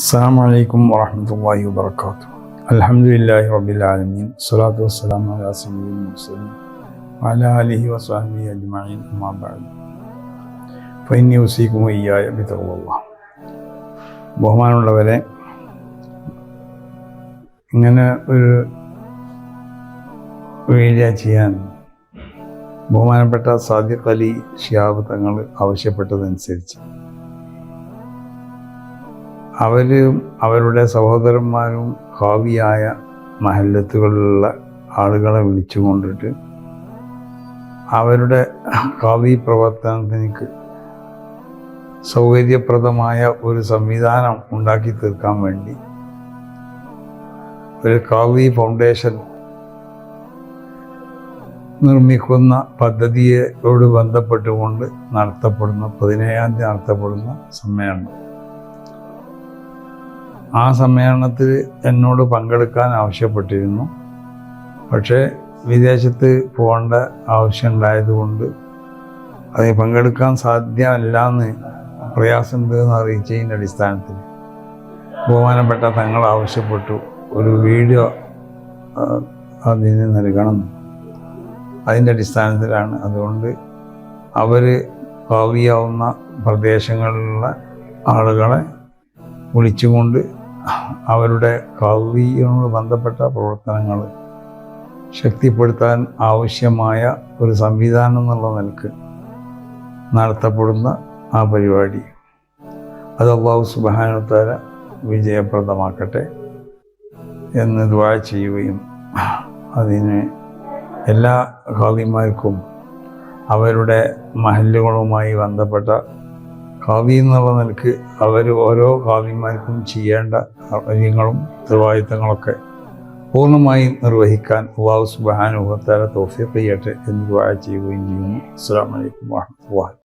السلام عليكم ورحمة الله وبركاته. الحمد لله رب العالمين. الصلاة والسلام على سيد المرسلين وعلى آله وصحبه أجمعين. أما بعد فإني أوصيكم وإياي بتقوى الله. ബഹുമാനമുള്ളവരെ, ഇങ്ങനെ ഒരു വീഡിയോ ചെയ്യാൻ ബഹുമാനപ്പെട്ട സാദിഖ് അലി ശിഹാബ് തങ്ങൾ ആവശ്യപ്പെട്ടതനുസരിച്ച് അവരുടെ സഹോദരന്മാരും ഖാവിയായ മഹല്ലത്തുകളിലുള്ള ആളുകളെ വിളിച്ചു കൊണ്ടിട്ട് അവരുടെ ഖാവി പ്രവർത്തനത്തിന് സൗകര്യപ്രദമായ ഒരു സംവിധാനം ഉണ്ടാക്കി തീർക്കാൻ വേണ്ടി ഒരു ഖാവി ഫൗണ്ടേഷൻ നിർമ്മിക്കുന്ന പദ്ധതിയോട് ബന്ധപ്പെട്ടുകൊണ്ട് നടത്തപ്പെടുന്ന 17-ാം തീയതി നടത്തപ്പെടുന്ന സമ്മേളനം. ആ സമ്മേളനത്തിൽ എന്നോട് പങ്കെടുക്കാൻ ആവശ്യപ്പെട്ടിരുന്നു. പക്ഷേ വിദേശത്ത് പോകേണ്ട ആവശ്യമുണ്ടായതുകൊണ്ട് അതിൽ പങ്കെടുക്കാൻ സാധ്യമല്ലാന്ന് പ്രയാസമുണ്ടെന്ന് അറിയിച്ചതിൻ്റെ അടിസ്ഥാനത്തിൽ ബഹുമാനപ്പെട്ട തങ്ങൾ ആവശ്യപ്പെട്ടു ഒരു വീഡിയോ അതിന് നൽകണം. അതിൻ്റെ അടിസ്ഥാനത്തിലാണ്. അതുകൊണ്ട് അവർ ഖാവിയാവുന്ന പ്രദേശങ്ങളിലുള്ള ആളുകളെ വിളിച്ചുകൊണ്ട് അവരുടെ ഖാവിയോട് ബന്ധപ്പെട്ട പ്രവർത്തനങ്ങൾ ശക്തിപ്പെടുത്താൻ ആവശ്യമായ ഒരു സംവിധാനം എന്നുള്ള നിലക്ക് നടത്തപ്പെടുന്ന ആ പരിപാടി അത് അല്ലാഹു സുബ്ഹാനഹു വ തആല വിജയപ്രദമാക്കട്ടെ എന്ന് ദുആ ചെയ്യുകയും അതിന് എല്ലാ ഖാദിമാർക്കും അവരുടെ മഹല്ലുകളുമായി ബന്ധപ്പെട്ട ഖാദി എന്നുള്ള നിലക്ക് ഓരോ ഖാദിമാർക്കും ചെയ്യേണ്ട കാര്യങ്ങളും ഉത്തരവാദിത്തങ്ങളൊക്കെ പൂർണ്ണമായി നിർവഹിക്കാൻ അല്ലാഹു സുബ്ഹാനഹു വ തആല തൗഫീഖ് ചെയ്യട്ടെ എന്ന് ദുആ ചെയ്യുകയും ചെയ്യുന്നു. അസ്സലാമു അലൈക്കും വറഹ്മത്തുള്ളാഹി.